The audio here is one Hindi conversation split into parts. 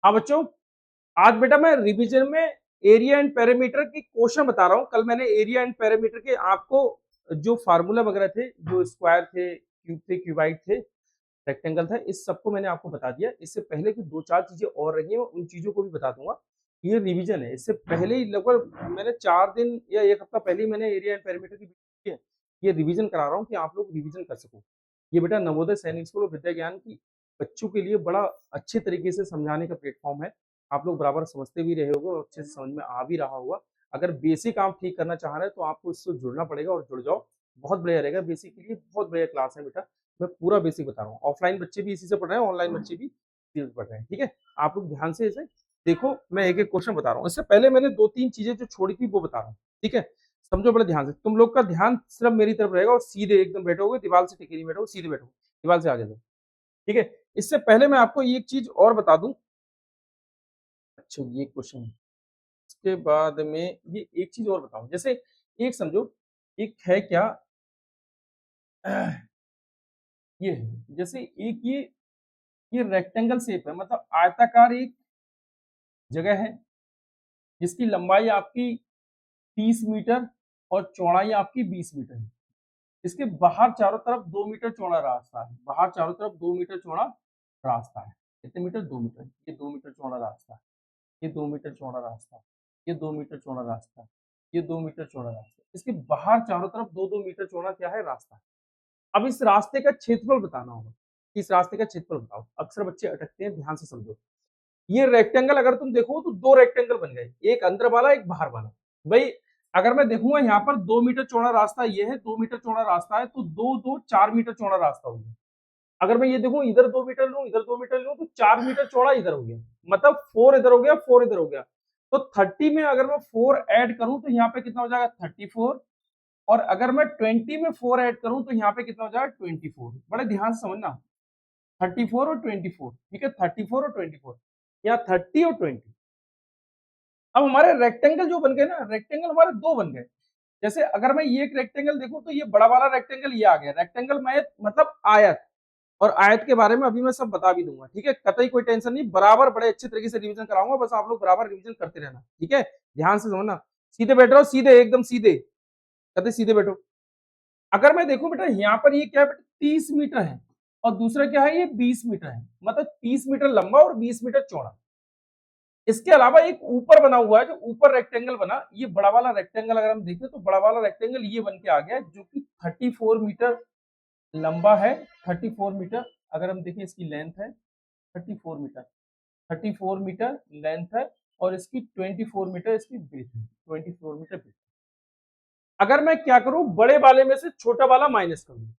हाँ बच्चों, आज बेटा मैं रिवीजन में एरिया एंड पैरामीटर की क्वेश्चन बता रहा हूँ। कल मैंने एरिया एंड पैरामीटर के आपको जो फार्मूला वगैरह थे, जो स्क्वायर थे, क्यूब थे, क्यूबाइड थे, रेक्टेंगल था, इस सबको मैंने आपको बता दिया। इससे पहले की 2-4 चीजें और रही हैं, उन चीजों को भी बता दूंगा। ये रिवीजन है। इससे पहले ही लगभग मैंने 4 दिन या 1 हफ्ता पहले ही मैंने एरिया एंड पैरामीटर की वीडियो है। ये रिवीजन करा रहा हूँ कि आप लोग रिवीजन कर सको। ये बेटा नवोदय सैनिक स्कूल और विद्या ज्ञान की बच्चों के लिए बड़ा अच्छे तरीके से समझाने का प्लेटफॉर्म है। आप लोग बराबर समझते भी रहे होगे और अच्छे से समझ में आ भी रहा होगा। अगर बेसिक आप ठीक करना चाह रहे हैं तो आपको इससे जुड़ना पड़ेगा और जुड़ जाओ, बहुत बढ़िया रहेगा। बेसिक के लिए बहुत बढ़िया क्लास है बेटा। मैं पूरा बेसिक बता रहा हूँ। ऑफलाइन बच्चे भी इसी से पढ़ रहे हैं, ऑनलाइन बच्चे भी इसी से पढ़ रहे हैं। ठीक है, आप लोग ध्यान से इसे देखो। मैं एक एक क्वेश्चन बता रहा हूँ। इससे पहले मैंने 2-3 चीजें जो छोड़ी थी वो बता रहा हूँ। ठीक है, समझो बड़े ध्यान से। तुम लोग का ध्यान सिर्फ मेरी तरफ रहेगा और सीधे एकदम बैठोगे, दीवार से टिके नहीं बैठोगे, सीधे बैठो, दीवार से आगे जाओ। ठीक है, इससे पहले मैं आपको एक चीज और बता दूं। अच्छा, ये क्वेश्चन है। इसके बाद में ये एक चीज और बताऊं। जैसे एक समझो, एक है क्या, ये है जैसे एक ये रेक्टेंगल शेप है, मतलब आयताकार एक जगह है जिसकी लंबाई आपकी 30 मीटर और चौड़ाई आपकी 20 मीटर है। इसके बाहर चारों तरफ 2 मीटर चौड़ा रास्ता है। बाहर चारों तरफ 2 मीटर चौड़ा रास्ता है। कितने मीटर? 2 मीटर। ये 2 मीटर चौड़ा रास्ता है, ये 2 मीटर चौड़ा रास्ता है, ये 2 मीटर चौड़ा रास्ता है, ये 2 मीटर चौड़ा रास्ता है। इसके बाहर चारों तरफ 2-2 मीटर चौड़ा क्या है? रास्ता है। अब इस रास्ते का क्षेत्रफल बताना होगा। इस रास्ते का क्षेत्रफल बताओ। अक्सर बच्चे अटकते हैं, ध्यान से समझो। ये रेक्टेंगल अगर तुम देखो तो 2 रेक्टेंगल बन गए, एक अंदर वाला एक बाहर वाला। भाई अगर मैं देखूंगा यहाँ पर 2 मीटर चौड़ा रास्ता ये है, 2 मीटर चौड़ा रास्ता है, तो 2-2 4 मीटर चौड़ा रास्ता हो गया। अगर मैं ये देखूं, इधर 2 मीटर लूं, इधर 2 मीटर लूं, तो 4 मीटर चौड़ा इधर हो गया। मतलब 4 इधर हो गया, 4 इधर हो गया। तो 30 में अगर मैं 4 ऐड करूं तो यहाँ पे कितना हो जाएगा? 34। और अगर मैं 20 में 4 ऐड करूं तो यहाँ पे कितना हो जाएगा? 24। बड़े ध्यान से समझना, 34 और 24। ठीक है, 34 और 24 या 30 और 20। अब हमारे रेक्टेंगल जो बन गए ना, रेक्टेंगल हमारे 2 बन गए। जैसे अगर मैं ये एक रेक्टेंगल देखूं तो ये बड़ा वाला रेक्टेंगल ये आ गया। रेक्टेंगल में मतलब आयत, और आयत के बारे में अभी मैं सब बता भी दूंगा। ठीक है, कतई कोई टेंशन नहीं, बराबर बड़े अच्छे तरीके से रिवीजन कराऊंगा। बस आप लोग बराबर रिवीजन करते रहना। ठीक है, ध्यान से समझना। सीधे बैठ रहो, सीधे, एकदम सीधे, कतई सीधे बैठो। अगर मैं देखूं बेटा, यहाँ पर ये क्या है बेटा? 30 मीटर है और दूसरा क्या है? ये 20 मीटर है। मतलब 30 मीटर लंबा और 20 मीटर चौड़ा। इसके अलावा एक ऊपर बना हुआ है, जो ऊपर रेक्टेंगल बना, ये बड़ा वाला रेक्टेंगल अगर हम देखें तो बड़ा वाला रेक्टेंगल ये बन के आ गया, जो कि 34 मीटर लंबा है। 34 मीटर अगर हम देखें, इसकी लेंथ है 34 मीटर। 34 मीटर लेंथ है और इसकी 24 मीटर इसकी ब्रेथ है। 24 मीटर ब्रेथ। अगर मैं क्या करूं, बड़े वाले में से छोटा वाला माइनस कर दूं,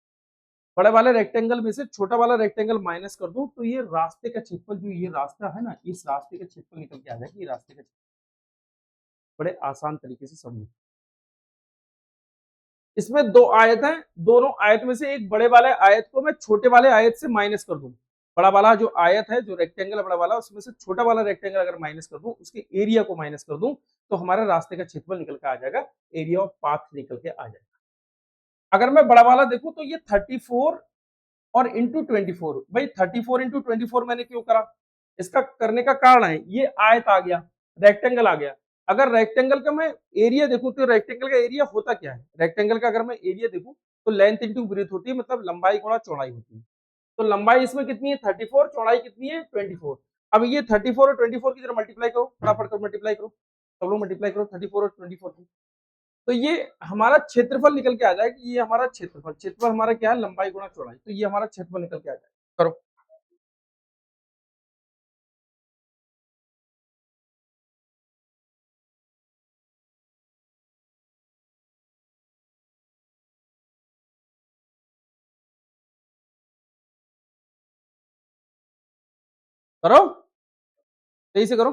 बड़े वाले रेक्टेंगल में से छोटा वाला रेक्टेंगल माइनस कर दूं, तो ये रास्ते का क्षेत्रफल, जो ये रास्ता है ना, इस रास्ते का क्षेत्रफल निकल के आ जाएगा। ये रास्ते का बड़े आसान तरीके से समझो। इसमें 2 आयत हैं, दोनों आयत में से एक बड़े वाले आयत को मैं छोटे वाले आयत से माइनस कर दूं। बड़ा वाला जो आयत है, जो रेक्टेंगल बड़ा वाला, उसमें से छोटा वाला रेक्टेंगल अगर माइनस कर दूं, उसके एरिया को माइनस कर दूं, तो हमारे रास्ते का क्षेत्रफल निकल के आ जाएगा। एरिया ऑफ पाथ निकल के आ जाएगा। अगर मैं बड़ा वाला देखूं तो ये 34 और इंटू 24। भाई 34 इंटू 24 मैंने क्यों करा? इसका करने का कारण है, ये आयत आ गया, रेक्टेंगल आ गया। अगर रेक्टेंगल का मैं एरिया देखूं तो रेक्टेंगल का एरिया होता क्या है? रेक्टेंगल का अगर मैं एरिया देखूं तो लेंथ इंटू ब्रेथ होती है, मतलब लंबाई गुणा चौड़ाई होती है। तो लंबाई इसमें कितनी है? 34, चौड़ाई कितनी है? 24। अब ये 34 और 24 की तरह मल्टीप्लाई करो, फटाफट करो, मल्टीप्लाई करो, सब लोग मल्टीप्लाई करो 34 और 24 की। तो ये हमारा क्षेत्रफल निकल के आ जाएगा। ये हमारा क्षेत्रफल, क्षेत्रफल हमारा क्या है? लंबाई गुणा चौड़ाई। तो ये हमारा क्षेत्रफल निकल के आ जाएगा। करो। करो, सही से करो।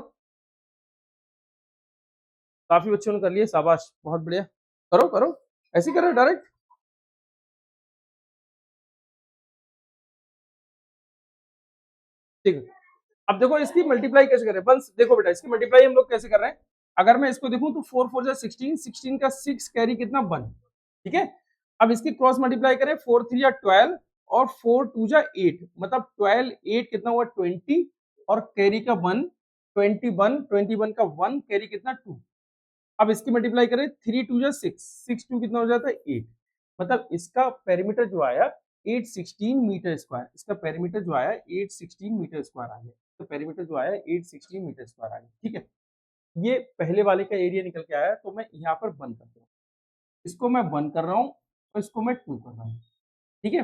काफी बच्चों ने कर लिए, शाबाश, बहुत बढ़िया। करो करो, ऐसे करो डायरेक्ट। ठीक है, अब देखो इसकी मल्टीप्लाई कैसे करें। बस देखो बेटा, इसकी मल्टीप्लाई हम लोग कैसे कर रहे हैं। अगर मैं इसको देखूं तो 4 4 जा 16, 16 का 6 कैरी कितना? 1। ठीक है, अब इसकी क्रॉस मल्टीप्लाई करें, 4 3 जा 12 और 4 2 जा 8, मतलब 12 8 कितना हुआ? 20 और कैरी का 1। 21 का 1 कैरी कितना 2। अब इसकी मल्टीप्लाई करें 3 2 जा 6, 6 2 कितना हो जाता है 8। मतलब इसका पेरीमीटर जो आया 816 मीटर स्क्वायर, इसका पेरीमीटर जो आया 816 मीटर स्क्वायर आ गया, तो पेरीमीटर जो आया 816 मीटर स्क्वायर आ गया। ठीक है, ये पहले वाले का एरिया निकल के आया, तो मैं यहाँ पर बंद कर दूँ, इसको मैं 1 कर रहा हूँ और इसको मैं 2 कर रहा हूँ। ठीक है,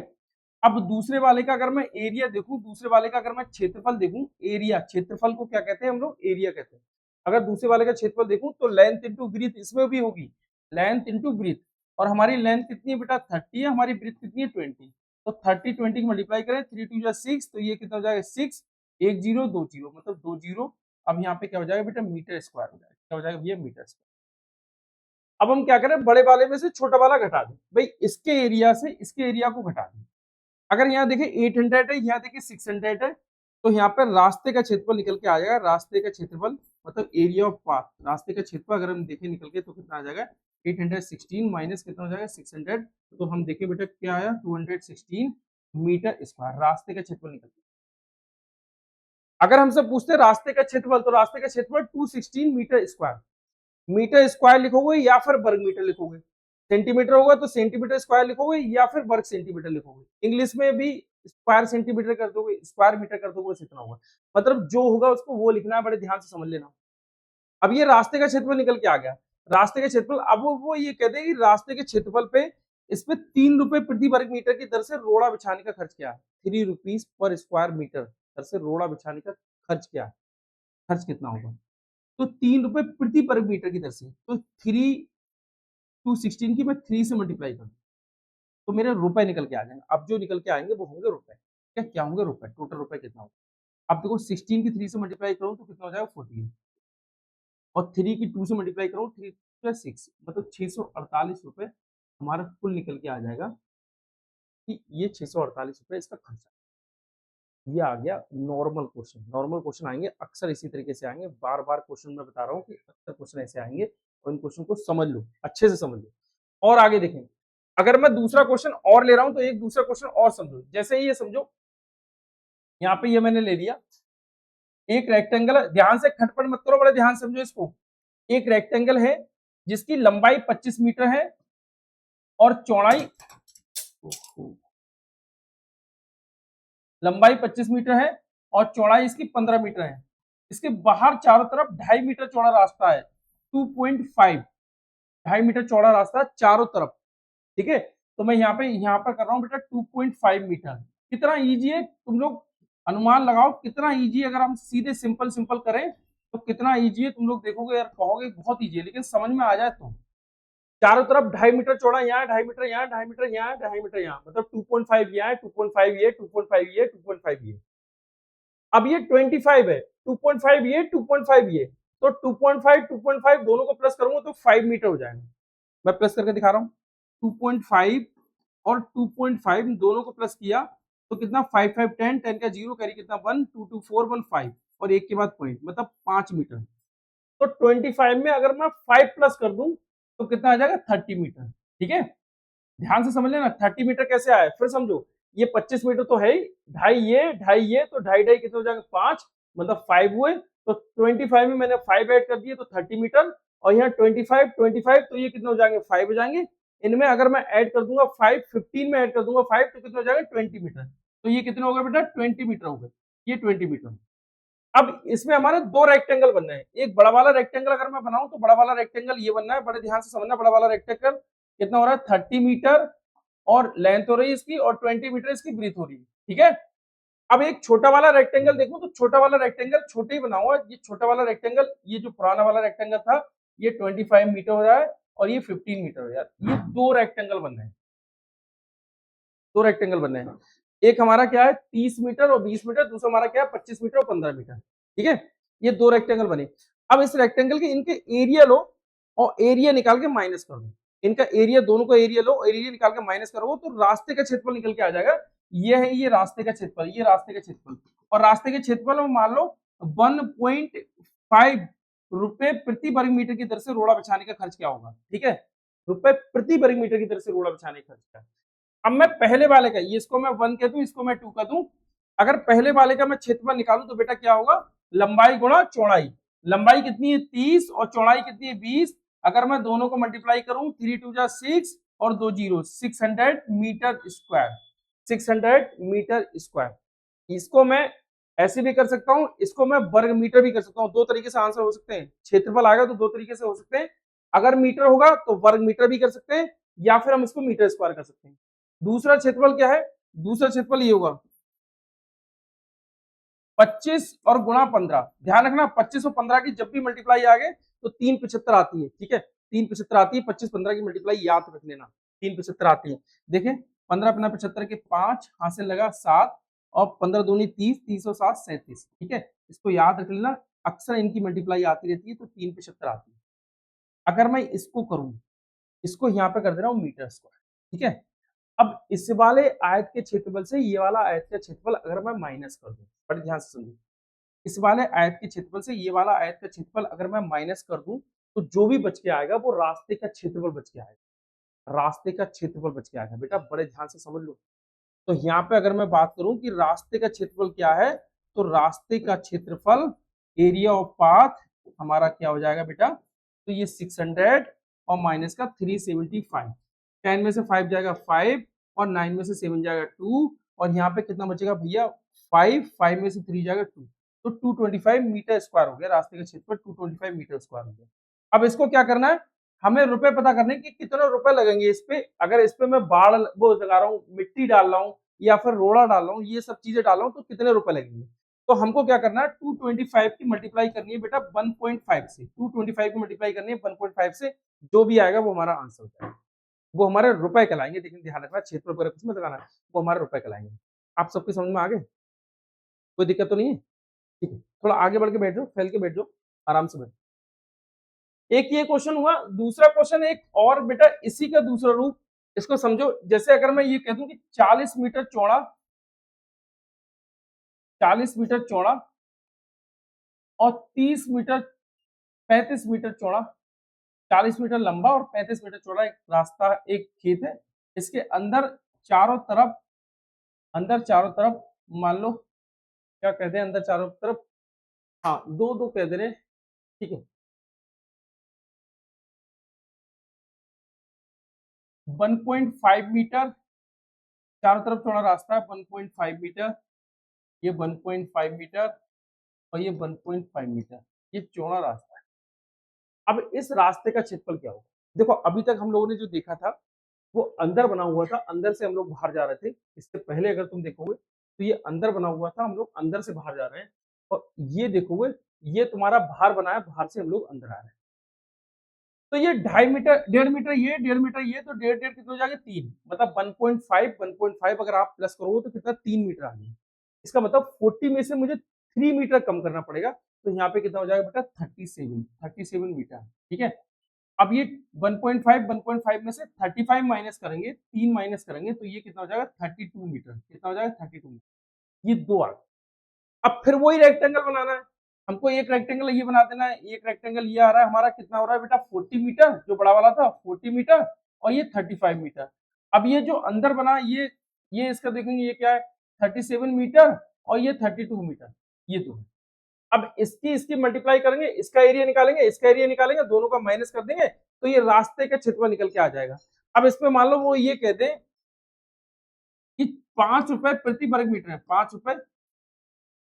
अब दूसरे वाले का अगर मैं एरिया देखूं, दूसरे वाले का अगर मैं क्षेत्रफल देखूं, एरिया, क्षेत्रफल को क्या कहते हैं हम लोग, एरिया कहते हैं। अगर दूसरे वाले का क्षेत्रफल देखूं तो लेंथ इंटू ब्रीथ इसमें भी होगी, लेंथ इंटू ब्रीथ, और हमारी लेंथ कितनी है बेटा 30 है, हमारी ब्रीथ कितनी है 20, तो 30 20 की मल्टीप्लाई करें 3 2 6, तो ये कितना हो जाएगा 6 1 0 2 0, मतलब 2 0। अब यहाँ पे क्या हो जाएगा बेटा मीटर स्क्वायर हो जाएगा, क्या हो जाएगा ये मीटर स्क्वायर। अब हम क्या करें, बड़े वाले में से छोटा वाला घटा दें, भाई इसके एरिया से इसके एरिया को घटा दें। अगर यहाँ देखें 800 है, यहाँ देखें 600 है, तो यहाँ पर रास्ते का क्षेत्रफल निकल के आ जाएगा, रास्ते का क्षेत्रफल मतलब एरिया ऑफ पाथ, रास्ते का क्षेत्रफल अगर हम देखें निकल के तो कितना आ जाएगा 816 माइनस कितना हो जाएगा 600, तो हम देखें बेटा क्या आया 216 मीटर स्क्वायर, रास्ते का क्षेत्रफल निकल के। अगर हमसे पूछते हैं रास्ते का क्षेत्रफल, तो रास्ते का क्षेत्रफल 216 मीटर स्क्वायर, मीटर स्क्वायर लिखोगे या फिर वर्ग मीटर लिखोगे, सेंटीमीटर होगा तो सेंटीमीटर स्क्वायर लिखोगे या फिर वर्ग सेंटीमीटर लिखोगे, इंग्लिश में भी स्क्वायर सेंटीमीटर कर दोगे, स्क्वायर मीटर कर दोगे, इतना होगा, मतलब जो होगा उसको वो लिखना है, बड़े ध्यान से समझ लेना। अब ये रास्ते का क्षेत्रफल निकल के आ गया, रास्ते का क्षेत्रफल, अब वो ये कहते हैं कि रास्ते के क्षेत्रफल पे इस पे 3 रुपए प्रति वर्ग मीटर की दर से रोड़ा बिछाने का खर्च क्या है, 3 रुपीज पर स्क्वायर मीटर दर से रोड़ा बिछाने का खर्च क्या है, खर्च कितना होगा, तो 3 रुपए प्रति वर्ग मीटर की दर से, तो 216 की मैं 3 से मल्टीप्लाई करूँ तो मेरे रुपए निकल के आ जाएंगे। अब जो निकल के आएंगे वो होंगे रुपए, क्या होंगे रुपए, टोटल रुपए कितना होगा। अब देखो 16 की 3 से मल्टीप्लाई करूँ तो कितना हो जाएगा 14, और 3 की 2 से मल्टीप्लाई करूँ 3 प्लस 6, मतलब 648 रुपए हमारा कुल निकल के आ जाएगा, कि ये 648 रुपए इसका खर्चा। ये आ गया नॉर्मल क्वेश्चन, नॉर्मल क्वेश्चन आएंगे अक्सर इसी तरीके से आएंगे, बार बार क्वेश्चन मैं बता रहा हूँ कि अक्सर क्वेश्चन ऐसे आएंगे, और इन क्वेश्चन को समझ लो, अच्छे से समझ लो। और आगे देखें, अगर मैं दूसरा क्वेश्चन और ले रहा हूं तो एक दूसरा क्वेश्चन और समझो, जैसे ये समझो, यहाँ पे ये मैंने ले लिया एक रेक्टेंगल, ध्यान से खटपट मत करो, बड़े ध्यान से समझो इसको। एक रेक्टेंगल है जिसकी लंबाई 25 मीटर है और चौड़ाई, लंबाई 25 मीटर है और चौड़ाई इसकी 15 मीटर है। इसके बाहर चारों तरफ 2.5 मीटर चौड़ा रास्ता है, 2.5 2.5 मीटर चौड़ा रास्ता है चारों तरफ। ठीक है, तो मैं यहाँ पर कर रहा हूँ बेटा 2.5 मीटर। कितना ईजी है, तुम लोग अनुमान लगाओ कितना ईजी, अगर हम सीधे सिंपल सिंपल करें तो कितना ईजी है, तुम लोग देखोगे यार कहोगे बहुत ईजी है, लेकिन समझ में आ जाए तो। चारों तरफ 2.5 मीटर चौड़ा, यहाँ 2.5 मीटर, यहाँ 2.5 मीटर, यहाँ 2.5 मीटर, यहाँ मतलब 2.5 यहाँ है, 2.5 ये, 2.5 ये, 2.5 ये। अब ये 25 है, 2.5 ये, 2.5 ये, तो 2.5 दोनों को प्लस करूंगा तो 5 मीटर हो जाएगा। मैं प्लस करके दिखा रहा हूँ, 2.5 और 2.5 दोनों को प्लस किया तो कितना 5 5 10, 10 का 0 कैरी कितना 1 2 2 4 1 5, और एक के बाद पॉइंट मतलब 5 मीटर। तो 25 में अगर मैं 5 प्लस कर दूं तो कितना आ जाएगा 30 मीटर। ठीक है, ध्यान से समझ लेना 30 मीटर कैसे आया, फिर समझो, ये 25 मीटर तो है ही, 2.5 ये तो 2.5 कितने हो जाएंगे 5, मतलब 5 हुए, तो 25 में मैंने 5 ऐड कर दिए तो 30 मीटर, और यहाँ 25 तो ये कितने हो जाएंगे 5 हो जाएंगे। इनमें अगर मैं ऐड कर दूंगा 5, 15 में ऐड कर दूंगा 5 तो कितने हो जाएगा 20 मीटर, तो ये कितने हो गए बेटा 20 मीटर हो गए, ये 20 मीटर। अब इसमें हमारे दो रेक्टेंगल बनना है, एक बड़ा वाला रेक्टेंगल अगर मैं बनाऊं तो बड़ा वाला रेक्टेंगल ये बनना है, बड़े ध्यान से समझना, बड़ा वाला रेक्टेंगल कितना हो रहा है 30 मीटर और लेंथ हो रही है इसकी, और 20 मीटर इसकी ब्रीथ हो रही है। ठीक है, अब एक छोटा वाला रेक्टेंगल देखो तो छोटा वाला रेक्टेंगल छोटे ही बनाऊंगा, ये छोटा वाला रेक्टेंगल, ये जो पुराना वाला रेक्टेंगल था ये 25 मीटर हो रहा है और ये 15 मीटर हो रहा है, ये दो रेक्टेंगल बनने हैं, दो रेक्टेंगल बनने हैं। एक हमारा क्या है 30 मीटर और 20 मीटर, दूसरा हमारा क्या है 25 मीटर और 15 मीटर। ठीक है, ये दो रेक्टेंगल बने। अब इस रेक्टेंगल के इनके एरिया लो और एरिया निकाल के माइनस कर दो, इनका एरिया, दोनों का एरिया लो, एरिया निकाल के माइनस करो तो रास्ते का क्षेत्रफल निकल के आ जाएगा। ये है ये रास्ते का क्षेत्रफल, ये रास्ते का क्षेत्रफल, और रास्ते के क्षेत्रफल में मान लो 1.5 रुपए प्रति वर्ग मीटर की दर से रोड़ा बिछाने का खर्च क्या होगा। ठीक है, रुपए प्रति वर्ग मीटर की दर से रोड़ा बिछाने का खर्च क्या। अब मैं पहले वाले का, इसको मैं 1 कह दूं, इसको मैं 2 कह दूं, अगर पहले वाले का मैं क्षेत्रफल निकालूं तो बेटा क्या होगा लंबाई गुणा चौड़ाई। लंबाई कितनी है 30 और चौड़ाई कितनी है 20। अगर मैं दोनों को मल्टीप्लाई करूं 3 2 जा 6 और 2 zero 600 metre square. 600 metre square. इसको मैं ऐसे भी कर सकता हूं, इसको मैं वर्ग मीटर भी कर सकता हूं। दो तरीके से आंसर हो सकते हैं। क्षेत्रफल आएगा तो दो तरीके से हो सकते हैं। अगर मीटर होगा तो वर्ग मीटर भी कर सकते हैं या फिर हम इसको मीटर स्क्वायर कर सकते हैं। दूसरा क्षेत्रफल क्या है? दूसरा क्षेत्रफल ये होगा 25 और गुणा 15। ध्यान रखना 25 और 15 की जब भी मल्टीप्लाई आ गए तो 375 आती है। ठीक है, 375 आती है। 25 15 की मल्टीप्लाई याद रख लेना, 375 आती है। देखें 15 अपना 75 के 5 हाथ से लगा 7 और 15 दूनी 30, 30 और 7 37। ठीक है, इसको याद रख लेना। अक्सर इनकी मल्टीप्लाई आती रहती है तो 375 आती है। अगर मैं इसको करूं, इसको यहाँ पे कर दे रहा हूँ मीटर स्क्वायर। ठीक है, अब इस वाले आयत के क्षेत्रफल से ये वाला आयत का क्षेत्रफल अगर मैं माइनस कर दूं, बड़े ध्यान से समझो, इस वाले आयत के क्षेत्रफल से ये वाला आयत का क्षेत्रफल अगर मैं माइनस कर दूं तो जो भी बच के आएगा वो रास्ते का क्षेत्रफल बच के आएगा। रास्ते का क्षेत्रफल बच के आएगा। बेटा बड़े ध्यान से समझ लो। तो यहाँ पे अगर मैं बात करूं कि रास्ते का क्षेत्रफल क्या है, तो रास्ते का क्षेत्रफल एरिया ऑफ पाथ हमारा क्या हो जाएगा बेटा, तो ये 600 और माइनस का 375। 10 में से 5 जाएगा 5 और 9 में से 7 जाएगा 2 और यहाँ पे कितना बचेगा भैया 5, 5 में से 3 जाएगा 2, तो 225 मीटर स्क्वायर हो गया। रास्ते का क्षेत्रफल 225 मीटर स्क्वायर हो गया। अब इसको क्या करना है, हमें रुपए पता करने कि कितने रुपए लगेंगे इस पे। अगर इस पे मैं बाढ़ वो लगा रहा हूँ, मिट्टी डाल रहा हूँ या फिर रोड़ा डाल रहा हूँ, ये सब चीजें डाल रहा हूँ, तो कितने रुपए लगेंगे। तो हमको क्या करना है 225 की मल्टीप्लाई करनी है बेटा 1.5 से। 225 की मल्टीप्लाई करनी है 1.5 से। जो भी आएगा वो हमारा आंसर होता है, वो हमारे रुपए कहलाएंगे। लेकिन ध्यान रखना क्षेत्र वगैरह कुछ मत लगाना है, वो हमारे रुपए कहलाएंगे। आप सबके समझ में आ गए? कोई दिक्कत तो नहीं है? ठीक है, थोड़ा आगे बढ़ के बैठ जाओ, फैल के बैठ जाओ, आराम से बैठ। एक ये क्वेश्चन हुआ। दूसरा क्वेश्चन एक और बेटा इसी का दूसरा रूप, इसको समझो। जैसे अगर मैं ये कह दूं कि 40 मीटर चौड़ा, 40 मीटर चौड़ा और 30 मीटर 35 मीटर चौड़ा, 40 मीटर लंबा और 35 मीटर चौड़ा एक रास्ता, एक खेत है। इसके अंदर चारों तरफ, अंदर चारों तरफ मान लो क्या कहते हैं, अंदर चारों तरफ, हाँ दो दो कह दे रहे। ठीक है, 1.5 मीटर चारों तरफ चौड़ा रास्ता है, 1.5 मीटर, ये 1.5 मीटर और ये 1.5 मीटर, ये चौड़ा रास्ता है। अब इस रास्ते का क्षेत्रफल क्या होगा? देखो अभी तक हम लोगों ने जो देखा था वो अंदर बना हुआ था, अंदर से हम लोग बाहर जा रहे थे। इससे पहले अगर तुम देखोगे तो ये अंदर बना हुआ था, हम लोग अंदर से बाहर जा रहे हैं। और ये देखोगे ये तुम्हारा बाहर बना है, बाहर से हम लोग अंदर आ रहे हैं। तो ये 2.5 मीटर, 1.5 मीटर, ये 1.5 मीटर, ये तो 1.5 कितने हो जाएंगे 3, मतलब 1.5 अगर आप प्लस करोगे तो कितना 3 मीटर आ जाएगा। इसका मतलब 40 में से मुझे 3 मीटर कम करना पड़ेगा। तो यहाँ पे कितना हो जाएगा बेटा 37 मीटर। ठीक है, अब ये 1.5 में से 35 माइनस करेंगे, 3 माइनस करेंगे तो ये कितना हो जाएगा 32 मीटर। कितना हो जाएगा 32 मीटर। ये दो आ गए। अब फिर वही रेक्टेंगल बनाना है हमको। एक रेक्टेंगल ये बना देना है। एक रेक्टेंगल ये आ रहा है हमारा, कितना हो रहा है बेटा 40 मीटर, जो बड़ा वाला था 40 मीटर और ये 35 मीटर। अब ये जो अंदर बना ये इसका देखेंगे ये क्या है 37 मीटर और ये 32 मीटर, ये दो। अब इसकी इसकी मल्टीप्लाई करेंगे, इसका एरिया निकालेंगे, इसका एरिया निकालेंगे, दोनों का माइनस कर देंगे तो ये रास्ते का क्षेत्रफल निकल के आ जाएगा। अब इसमें मान लो वो ये कह दें कि 5 रुपए प्रति वर्ग मीटर है, 5 रुपए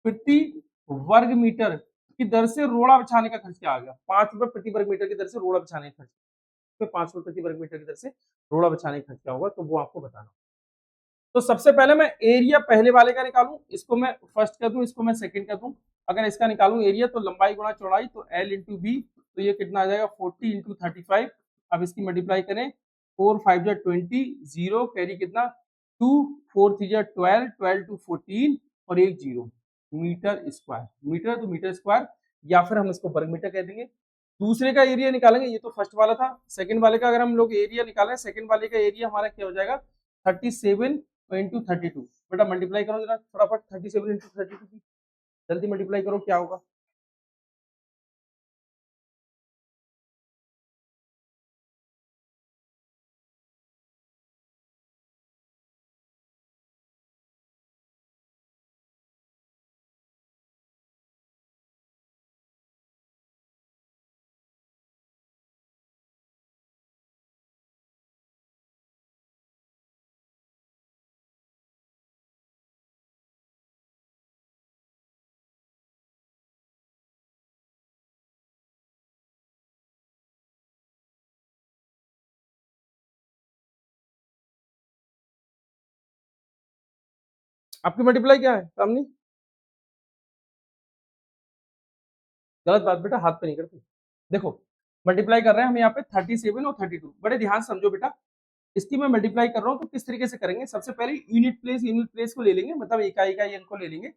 प्रति वर्ग मीटर की दर से रोड़ा बिछाने का खर्च क्या आ गया। 5 रुपए प्रति वर्ग मीटर की दर से रोड़ा बिछाने का खर्च, 5 रुपए प्रति वर्ग मीटर की दर से रोड़ा बिछाने का खर्च क्या होगा, तो वो आपको बताना। तो सबसे पहले मैं एरिया पहले वाले का निकालूं, इसको मैं फर्स्ट कर दूं, इसको मैं सेकंड कर दूं। अगर इसका निकालूं एरिया तो लंबाई गुणा चौड़ाई, तो L इंटू बी, तो ये कितना आ जाएगा 40 इंटू 35। अब इसकी मल्टीप्लाई करें 4 5 जा 20, 0 कैरी कितना 2, 4 3 जा 12, 12 टू 14 और एक 0 मीटर स्क्वायर। मीटर तो मीटर स्क्वायर या फिर हम इसको वर्ग मीटर कह देंगे। दूसरे का एरिया निकालेंगे, ये तो फर्स्ट वाला था। सेकंड वाले का अगर हम लोग एरिया निकालें, सेकंड वाले का एरिया हमारा क्या हो जाएगा 37 इंटू 32। बेटा मल्टीप्लाई करो जरा फटाफट 37 इंटू 32 की, जल्दी मल्टीप्लाई करो क्या होगा। आपकी मल्टीप्लाई क्या है कामनी? गलत बात बेटा, हाथ पे नहीं करते। देखो मल्टीप्लाई कर रहे हैं हम यहाँ पे 37 और 32। बड़े ध्यान से समझो बेटा, इसकी मैं मल्टीप्लाई कर रहा हूँ तो किस तरीके से करेंगे। सबसे पहले यूनिट प्लेस को ले लेंगे, मतलब इकाई अंक को ले लेंगे।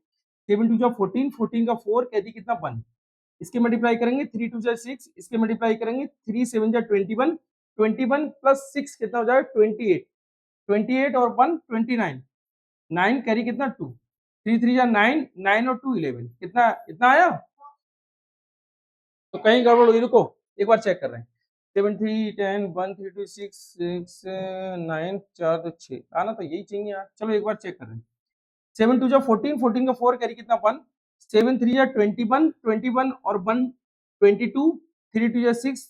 7 टू जा 14, 14 का 4 कह दी कितना 1। इसके मल्टीप्लाई करेंगे 3 टू जा 6, इसके मल्टीप्लाई करेंगे 3 7 जा 21, 21 प्लस 6 कितना हो जाएगा 28, 28 और 1 29, 9 कैरी कितना 2, 3 3 जा 9, 9 और 2 11, कितना इतना आया। तो कहीं गड़बड़ हुई, रुको एक बार चेक कर रहे हैं। 7 3 10 1 3 2 6 6 9 4 तो 6 आना तो यही चाहिए यार। चलो एक बार चेक कर रहे हैं। 7 टू जा 14, 14 का 4 कैरी कितना 1, 7 3 जा 21, 21 और 1 22, 3 टू जा 6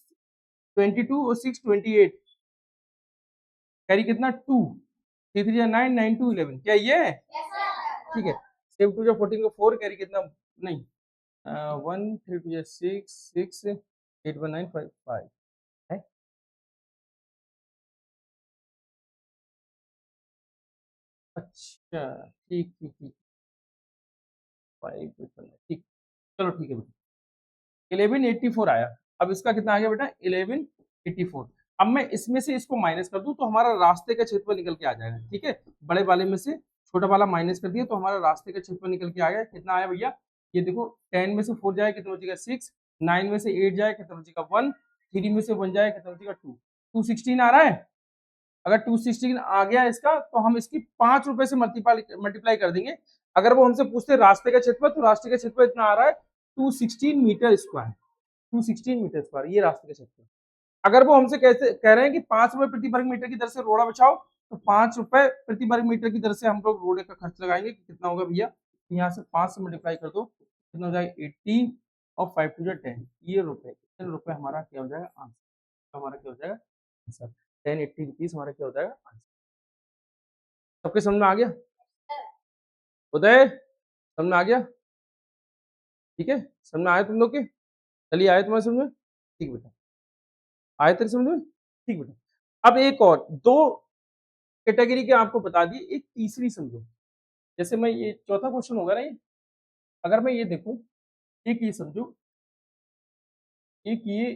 22 और 6 28, कैरी कितना 2, 3 3 जा 9, 9 2 11, क्या ये है? ठीक है। 7 टू जा 14 का 4 कैरी कितना नहीं 1 3 टू जा 6 6 8 1 9 5 5 है। अच्छा ठीक ठीक ठीक 5 ठीक, चलो ठीक है बेटा। 1184 आया। अब इसका कितना आ गया बेटा 1184। अब मैं इसमें से इसको माइनस कर दूं तो हमारा रास्ते का क्षेत्रफल निकल के आ जाएगा। ठीक है, बड़े वाले में से छोटा वाला माइनस कर दिया तो हमारा रास्ते का क्षेत्रफल निकल के आ गया। कितना आया भैया, ये देखो 10 में से 4 जाए कितना बचेगा 6, 9 में से 8 जाए कितना बचेगा 1, 3 में से 1 जाए कितना बचेगा 2, 216 आ रहा है। अगर 216 आ गया इसका तो हम इसकी 5 रुपए से मल्टीप्लाई कर देंगे। अगर वो हमसे पूछते रास्ते का क्षेत्रफल तो रास्ते का क्षेत्रफल इतना आ रहा है 216 मीटर स्क्वायर, 216 मीटर स्क्वायर ये रास्ते का क्षेत्रफल। अगर वो हमसे कैसे कह रहे हैं कि 5 रुपए प्रति वर्ग मीटर की दर से रोड़ा बिछाओ तो 5 रुपए प्रति वर्ग मीटर की दर से हम लोग रोड़े का खर्च लगाएंगे। कितना होगा भैया, यहाँ से 5 से मल्टीप्लाई कर दो कितना हो जाएगा 80 और 5 टू 10, ये रुपए कितने रुपए हमारा क्या हो जाएगा आंसर, हमारा क्या हो जाएगा आंसर 1080 रुपीज हमारा क्या हो जाएगा आंसर। सबके समझ में आ गया? उदय समझ में आ गया? ठीक है, समझ में आया तुम लोग के? चलिए आए तुम्हारे समझ में? ठीक बेटा, आए तेरे समझ में? ठीक बेटा। अब एक और दो कैटेगरी के आपको बता दिए, एक तीसरी समझो। जैसे मैं ये चौथा क्वेश्चन होगा ना ये, अगर मैं ये देखूं, एक ये समझो, एक ये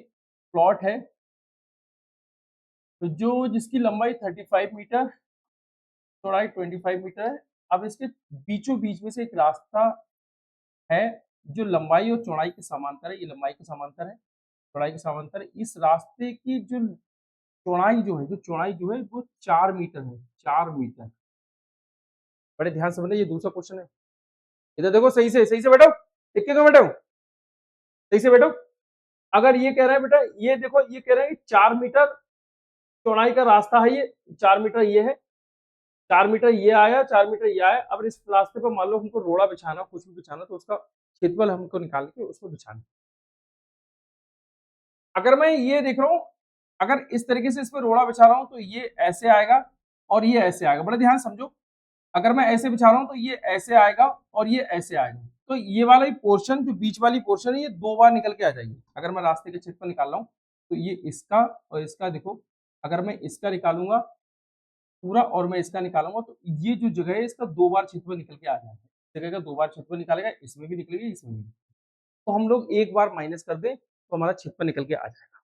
प्लॉट है तो जो जिसकी लंबाई 35 मीटर, चौड़ाई 25 मीटर है। अब इसके बीचों बीच में से एक रास्ता है जो लंबाई और चौड़ाई के समांतर है। ये लंबाई के समांतर है, चौड़ाई के समांतर है। इस रास्ते की जो चौड़ाई जो है, वो 4 मीटर है, 4 मीटर। बड़े ध्यान से समझना, ये दूसरा क्वेश्चन है। इधर देखो, सही से बैठो, टिक के बैठो, सही से बैठो। अगर ये कह रहा है बेटा, ये देखो ये कह रहा है 4 मीटर चौड़ाई का रास्ता है, ये 4 मीटर ये है, 4 मीटर ये आया, 4 मीटर ये आया। अब इस रास्ते पर मान लो हमको रोड़ा बिछाना, कुछ भी बिछाना, तो उसका क्षेत्रफल हमको निकाल के उसको बिछाना। अगर मैं ये देख रहा हूं, अगर इस तरीके से इस पर रोड़ा बिछा रहा हूं तो ये ऐसे आएगा और ये ऐसे आएगा। बड़े ध्यान समझो, अगर मैं ऐसे बिछा रहा हूं तो ये ऐसे आएगा और ये ऐसे आएगा। तो ये वाला पोर्शन, जो बीच वाली पोर्शन है, ये 2 बार निकल के आ जाएगी। अगर मैं रास्ते के क्षेत्रफल निकाल रहा हूं तो ये इसका और इसका देखो, अगर मैं इसका निकालूंगा पूरा और मैं इसका निकालूंगा तो ये जो जगह है इसका 2 बार क्षेत्रफल निकल के आ जाएगा। जगह का 2 बार क्षेत्रफल निकालेगा, इसमें भी निकलेगी, इसमें भी। तो हम लोग एक बार माइनस कर दें तो हमारा क्षेत्रफल निकल के आ जाएगा।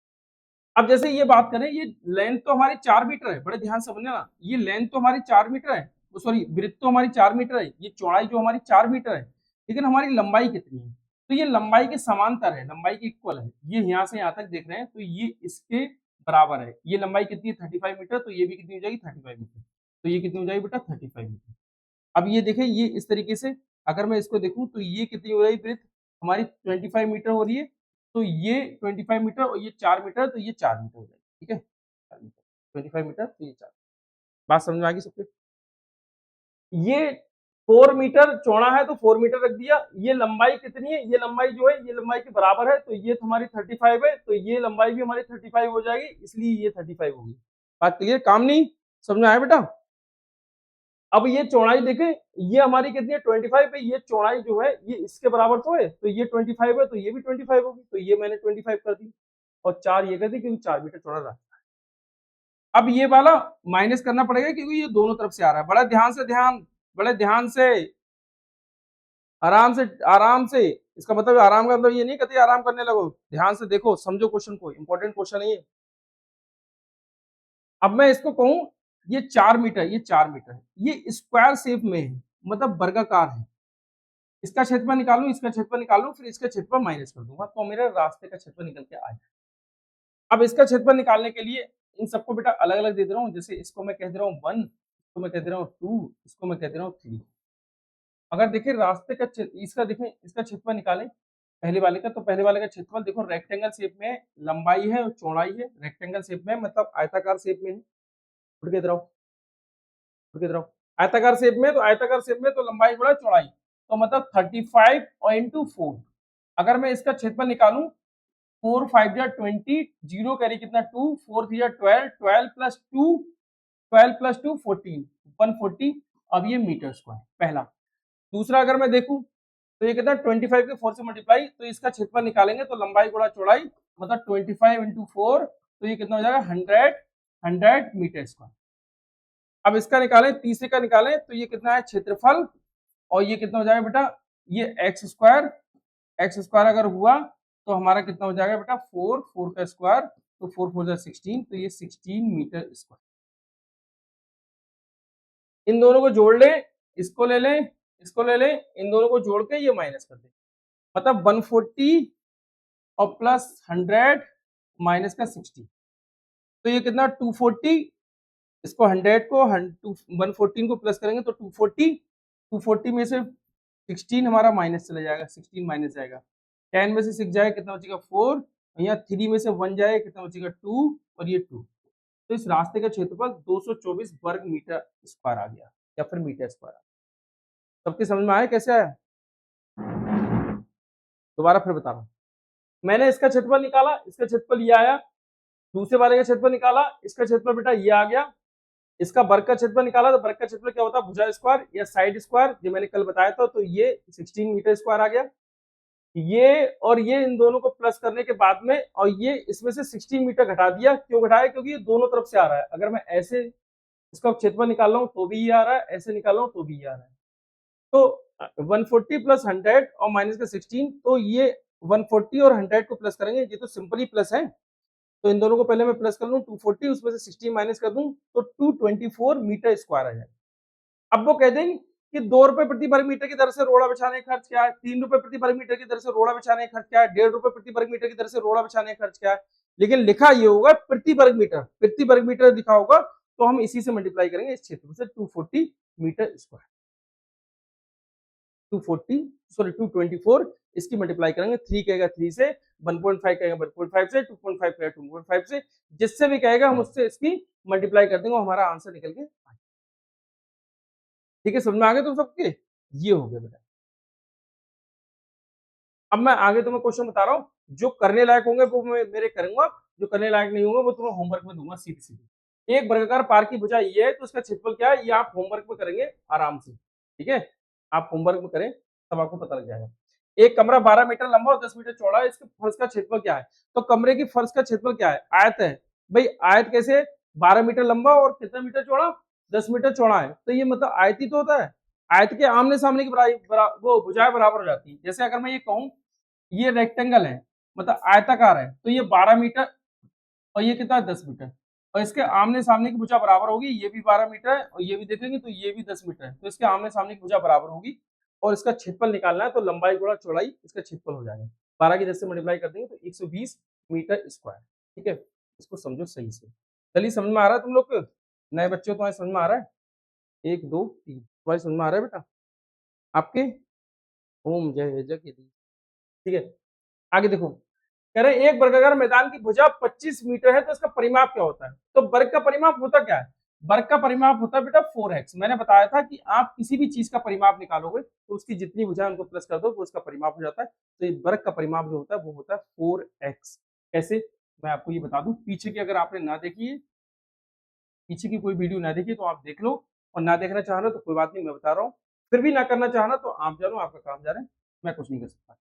अब जैसे ये बात करें, ये लेंथ तो हमारी 4 मीटर है, बड़े ध्यान से समझना ना, ये लेंथ तो हमारी 4 मीटर है, सॉरी ब्रेथ तो हमारी 4 मीटर है, ये चौड़ाई जो हमारी 4 मीटर है, लेकिन हमारी लंबाई कितनी है? तो ये लंबाई के समांतर है, लंबाई के इक्वल है। ये यहाँ से यहाँ तक देख रहे हैं तो ये इसके बराबर है। ये लंबाई कितनी है 35 मीटर, तो ये भी कितनी हो जाएगी 35 मीटर। तो ये कितनी हो जाएगी बेटा 35 मीटर। अब ये देखें, ये इस तरीके से अगर मैं इसको देखूं तो ये कितनी हो रही है ब्रेथ हमारी 25 मीटर हो रही है। तो ये 25 मीटर और ये 4 मीटर, तो ये 4 मीटर हो जाएगी। ठीक है, 4 मीटर, 25 मीटर तो ये 4। बात समझ में आ गई सबके? ये 4 मीटर चौड़ा है तो 4 मीटर रख दिया। ये लंबाई कितनी है, ये लंबाई जो है ये लंबाई के बराबर है, तो ये हमारी 35 है, तो ये लंबाई भी हमारी 35 हो जाएगी, इसलिए ये 35 होगी। बात क्लियर? काम नहीं समझ में आया बेटा? अब ये चौड़ाई देखें, ये हमारी कितनी है 25 है, ये चौड़ाई जो है ये इसके बराबर तो है, तो ये 25 है, तो ये भी 25 होगी, तो ये मैंने 25 कर दी और 4 ये कर दी क्योंकि 4 मीटर चौड़ा रास्ता है। अब ये वाला माइनस करना पड़ेगा क्योंकि ये दोनों तरफ से आ रहा है। बड़े ध्यान से, आराम से, आराम से। इसका मतलब आराम का मतलब ये नहीं कहते आराम करने लगो, ध्यान से देखो, समझो क्वेश्चन को, इंपॉर्टेंट क्वेश्चन है ये। अब मैं इसको कहूं ये 4 मीटर, ये 4 मीटर है, ये स्क्वायर शेप में है, मतलब वर्गाकार है। इसका क्षेत्रफल निकालूं, इसका क्षेत्रफल निकालूं, फिर इसका क्षेत्रफल माइनस कर दूंगा, तो मेरे रास्ते का क्षेत्रफल निकल के आ जाए। अब इसका क्षेत्रफल निकालने के लिए इन सबको बेटा अलग अलग दे दे रहा हूँ, जैसे इसको मैं कह दे रहा हूँ 1, इसको मैं कह दे रहा हूँ 2, इसको मैं कह दे रहा हूँ 3। अगर देखिए रास्ते का इसका देखें, इसका क्षेत्रफल निकालें पहले वाले का, तो पहले वाले का क्षेत्रफल देखो रेक्टेंगल शेप में है, लंबाई है और चौड़ाई है, रेक्टेंगल शेप में मतलब आयताकार शेप में है। उठ के रहो, उठ के रहो, आयताकार शेप में, तो आयताकार शेप में तो लंबाई गुणा चौड़ाई, तो मतलब 35 और इंटू 4। अगर मैं इसका क्षेत्रफल निकालूं, 4 5 जा 20, 0 कैरी कितना 2, 4 3 जा 12, 12 प्लस 2, 12 प्लस 2 14, 140। अब ये मीटर स्क्वायर पहला। दूसरा अगर मैं देखूं तो ये कितना 25 के 4 से मल्टीप्लाई, तो इसका क्षेत्रफल निकालेंगे तो लंबाई गुणा चौड़ाई मतलब 25 इंटू 4, तो ये कितना हो जाएगा 100 मीटर स्क्वायर। अब इसका निकालें, तीसरे का निकालें, तो ये कितना है क्षेत्रफल, और ये कितना हो जाएगा बेटा, ये एक्स स्क्वायर अगर हुआ तो हमारा कितना हो जाएगा बेटा 4, 4 का स्क्वायर, तो 4 4 16, तो ये 16 मीटर स्क्वायर। इन दोनों को जोड़ लें, इसको ले लें, इसको ले लें, इन दोनों को जोड़ के ये माइनस कर दें, मतलब 140 और प्लस 100 माइनस का 60, तो ये कितना 240। इसको 100 को 114 को प्लस करेंगे तो 240, 240 में से 16 हमारा माइनस चला जाएगा, 16 माइनस जाएगा, 10 में से 6 जाएगा कितना बचेगा 4, यहाँ 3 में से 1 जाएगा कितना बचेगा 2, और ये 2। तो इस रास्ते का क्षेत्रफल 224 वर्ग मीटर स्क्वायर आ गया, या फिर मीटर स्क्वायर आ गया। सबके समझ में आया कैसे आया? दोबारा फिर बता रहा हूँ, मैंने इसका क्षेत्रफल निकाला, इसका क्षेत्रफल ये आया, दूसरे वाले का क्षेत्रफल निकाला, इसका क्षेत्रफल बेटा ये आ गया, इसका वर्ग का क्षेत्रफल निकाला, तो वर्ग का क्षेत्रफल क्या होता है भुजा स्क्वायर या साइड स्क्वायर, जो मैंने कल बताया था, तो ये 16 मीटर स्क्वायर आ गया। ये और ये इन दोनों को प्लस करने के बाद में, और ये इसमें से 16 मीटर घटा दिया, क्यों घटाया, क्योंकि ये दोनों तरफ से आ रहा है। अगर मैं ऐसे इसका क्षेत्रफल निकाल रहा हूँ तो भी ये आ रहा है, ऐसे निकाल रहा हूँ तो भी ये आ रहा है, तो 140 प्लस 100 और माइनस का 16, तो ये 140 और 100 को प्लस करेंगे, ये तो सिंपली प्लस है, तो इन दोनों को पहले मैं प्लस कर लूं, 240 उसमें से 16 माइनस कर दूं, तो 224 मीटर स्क्वायर आ जाएगा। अब वो कह देंगे कि 2 रुपए प्रति वर्ग मीटर की दर से रोड़ा बिछाने का खर्च क्या है, 3 रुपए प्रति वर्ग मीटर की दर से रोड़ा बिछाने का खर्च क्या है, 1.5 रुपए प्रति वर्ग मीटर की दर से रोड़ा बिछाने का खर्च क्या है, लेकिन लिखा ये होगा प्रति वर्ग मीटर लिखा होगा, तो हम इसी से मल्टीप्लाई करेंगे इस क्षेत्र से, 240 मीटर स्क्वायर, 240 सॉरी 224, इसकी मल्टीप्लाई करेंगे, 3 कहेगा 3 से, 1.5 कहेगा 1.5 से, 2.5 कहेगा 2.5 से, जिससे भी कहेगा हम उससे इसकी मल्टीप्लाई कर देंगे, हमारा आंसर निकल के। ठीक है, समझ में आ गए तुम सबके? ये हो गया बेटा। अब मैं आगे तुम्हें क्वेश्चन बता रहा हूँ, जो करने लायक होंगे वो मैं मेरे करूंगा, जो करने लायक नहीं होंगे वो तुम्हें होमवर्क में दूंगा सीधी सीधी। एक वर्गाकार पार की भुजा ये है, तो उसका क्षेत्रफल क्या है, ये आप होमवर्क में करेंगे आराम से, ठीक है, आप होमवर्क में करें तब आपको पता लग जाएगा। एक कमरा 12 मीटर लंबा और 10 मीटर चौड़ा है, इसके फर्श का क्षेत्रफल क्या है, तो कमरे की फर्श का क्षेत्रफल क्या है, आयत है भाई, आयत कैसे 12 मीटर लंबा और कितना मीटर चौड़ा, 10 मीटर चौड़ा है, तो ये मतलब आयत ही तो होता है, आयत के आमने सामने की वो भुजाएं बराबर हो जाती है। जैसे अगर मैं ये कहूँ ये रेक्टेंगल है, मतलब आयताकार है, तो ये 12 मीटर और ये कितना 10 मीटर, और इसके आमने सामने की भुजा बराबर होगी, ये भी 12 मीटर है और ये भी देखेंगे तो ये भी 10 मीटर है, तो इसके आमने सामने की भुजा बराबर होगी, और इसका क्षेत्रफल निकालना है, तो लंबाई गुणा चौड़ाई इसका क्षेत्रफल हो जाएगा, 12 की 10 से मल्टीप्लाई कर देंगे तो 120 मीटर स्क्वायर। ठीक है, इसको समझो सही से। चलिए, समझ में आ रहा है तुम लोग को? नए बच्चों तुम्हारे समझ में आ रहा है? 1 2 3 तुम्हारी समझ में आ रहा है बेटा आपके? ओम जय जगदीश। ठीक है, आगे देखो, कह रहे एक वर्गाकार मैदान की भुजा 25 मीटर है, तो इसका परिमाप क्या होता है, तो वर्ग का परिमाप होता क्या है, वर्ग का परिमाप होता है बेटा 4x। मैंने बताया था कि आप किसी भी चीज का परिमाप निकालोगे तो उसकी जितनी भुजा उनको प्लस कर दो, तो उसका परिमाप हो जाता है, तो ये वर्ग का परिमाप जो होता है वो होता है 4x। कैसे, मैं आपको ये बता दूं, पीछे की अगर आपने ना देखी है, पीछे की कोई वीडियो ना देखी तो आप देख लो, और ना देखना चाह रहे हो तो कोई बात नहीं, मैं बता रहा हूँ, फिर भी ना करना चाहना तो आप जानो, आपका काम जा रहे हैं, मैं कुछ नहीं कर सकता।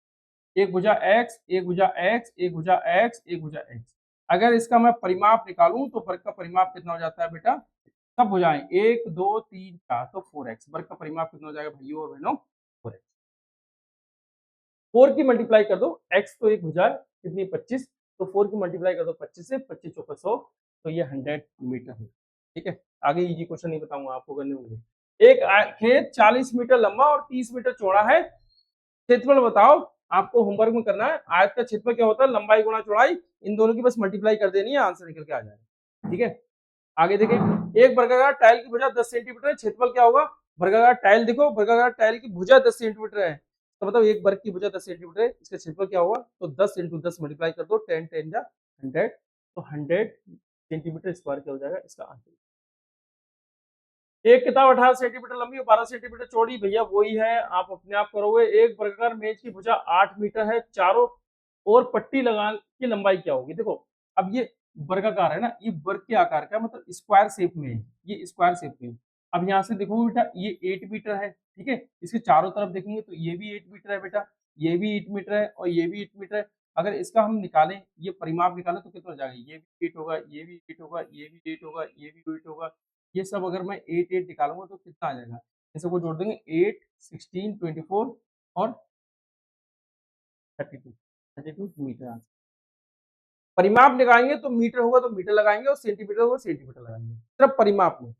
एक भुजा x, एक भुजा x, एक भुजा x, एक भुजा x। अगर इसका मैं परिमाप निकालूं तो वर्ग का परिमाप कितना हो जाता है बेटा सब भुजाएं 1 2 3 4 तो 4x वर्ग का परिमाप कितना हो जाएगा भाइयों और बहनों 4x। 4 की मल्टीप्लाई कर दो, x तो एक भुजा है कितनी 25, तो 4 की मल्टीप्लाई कर दो 25 से, 25 चौका 100, तो ये 100 मीटर है। ठीक है, आगे इजी क्वेश्चन नहीं बताऊंगा आपको करने होंगे। एक खेत 40 मीटर लंबा और 30 मीटर चौड़ा है, क्षेत्रफल बताओ। आपको होमवर्क में करना है, आयत का क्षेत्रफल क्या होता है, लंबाई गुणा चौड़ाई, इन दोनों की बस मल्टीप्लाई कर देनी है, आंसर निकल के आ जाएगा। ठीक है, आगे देखिए, एक वर्गाकार टाइल की भुजा 10 सेंटीमीटर है, क्षेत्रफल क्या होगा, वर्गाकार टाइल देखो, वर्गाकार टाइल की भुजा 10 सेंटीमीटर है, तो मतलब एक वर्ग की भुजा 10 सेंटीमीटर है, इसका क्षेत्रफल क्या होगा, तो 10 इंटू 10 मल्टीप्लाई कर दो, 10 10 जा 100, तो 100 सेंटीमीटर स्क्वायर क्या हो जाएगा इसका आंसर। एक किताब 18 सेंटीमीटर लंबी और 12 सेंटीमीटर चौड़ी, भैया वही है, आप अपने आप करोगे। एक वर्गाकार मेज की भुजा 8 मीटर है, चारों और पट्टी लगाने की लंबाई क्या होगी। देखो अब ये वर्गाकार है ना, ये वर्ग के आकार का मतलब स्क्वायर शेप में है, ये स्क्वायर शेप में है। अब यहाँ से देखो बेटा, ये 8 मीटर है, ठीक है, इसके चारों तरफ देखेंगे तो ये भी 8 मीटर है बेटा, ये भी 8 मीटर है और ये भी 8 मीटर है। अगर इसका हम निकालें, ये परिमाप निकालें तो कितना हो जाएगा, ये भी 8 होगा, ये भी 8 होगा, ये भी 8 होगा, ये भी 8 होगा, ये सब अगर मैं 8 8 निकालूंगा तो कितना आ जाएगा, इन सबको जोड़ देंगे 8 16 24 और 32 मीटर आंसर। परिमाप लगाएंगे तो मीटर होगा तो मीटर लगाएंगे और सेंटीमीटर होगा सेंटीमीटर लगाएंगे, सिर्फ परिमाप में।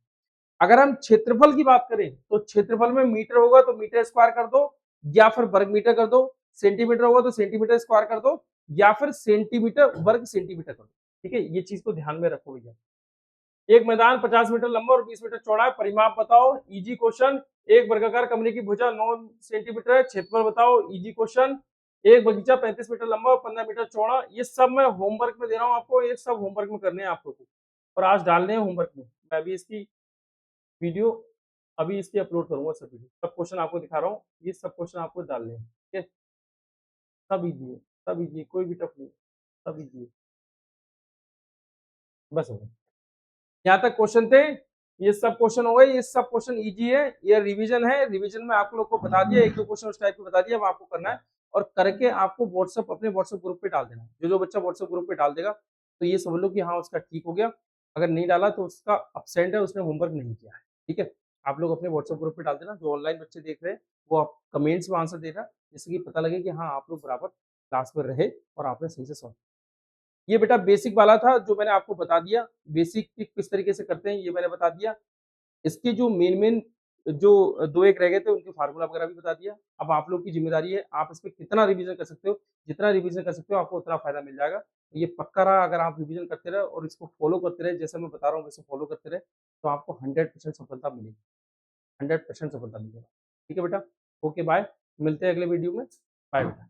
अगर हम क्षेत्रफल की बात करें तो क्षेत्रफल में मीटर होगा तो मीटर स्क्वायर कर दो या फिर वर्ग मीटर कर दो, सेंटीमीटर होगा तो सेंटीमीटर स्क्वायर कर दो या फिर सेंटीमीटर वर्ग सेंटीमीटर कर दो। ठीक है, ये चीज को ध्यान में रखो भैया। एक मैदान 50 मीटर लंबा और 20 मीटर चौड़ा है, परिमाप बताओ, इजी क्वेश्चन। एक वर्गाकार कमरे की भुजा 9 सेंटीमीटर है, क्षेत्रफल बताओ, इजी क्वेश्चन। एक बगीचा 35 मीटर लंबा और 15 मीटर चौड़ा, ये सब मैं होमवर्क में दे रहा हूँ आपको, ये सब होमवर्क में करने हैं आप लोगों को और आज डालने हैं होमवर्क में। मैं अभी इसकी वीडियो अभी इसकी अपलोड करूंगा, सब वीडियो सब क्वेश्चन आपको दिखा रहा हूँ, ये सब क्वेश्चन आपको डालने हैं। ठीक है, सब इजी है, सब इजी है, कोई भी टफ नहीं, सब इजी है, बस हो गया। यहाँ तक क्वेश्चन थे, ये सब क्वेश्चन हो गए, ये सब क्वेश्चन इजी है, ये रिवीजन है, रिवीजन में आप लोग को बता दिया, एक दो क्वेश्चन उस टाइप के बता दिया, अब आपको करना है और करके आपको व्हाट्सएप अपने व्हाट्सएप ग्रुप पे डाल देना। जो जो बच्चा व्हाट्सएप ग्रुप पे डाल देगा तो ये समझ लो कि हाँ उसका ठीक हो गया, अगर नहीं डाला तो उसका अपसेंट है, उसने होमवर्क नहीं किया है। ठीक है, आप लोग अपने व्हाट्सएप ग्रुप पे डाल देना, जो ऑनलाइन बच्चे देख रहे हैं वो आप कमेंट्स में आंसर देना, जिससे कि पता लगे कि हाँ आप लोग बराबर क्लास में रहे और आपने सही से सॉल्व। ये बेटा बेसिक वाला था जो मैंने आपको बता दिया, बेसिक किस तरीके से करते हैं ये मैंने बता दिया। इसके जो मेन जो 2 एक रह गए थे उनके फार्मूला वगैरह भी बता दिया। अब आप लोग की जिम्मेदारी है, आप इस पे कितना रिवीजन कर सकते हो, जितना रिवीजन कर सकते हो आपको उतना फायदा मिल जाएगा। तो ये पक्का रहा, अगर आप रिवीजन करते रहे और इसको फॉलो करते रहे, जैसे मैं बता रहा हूँ वैसे फॉलो करते रहे, तो आपको 100% सफलता मिलेगी, 100% सफलता मिलेगा। ठीक है बेटा, ओके बाय, मिलते हैं अगले वीडियो में, बाय बेटा।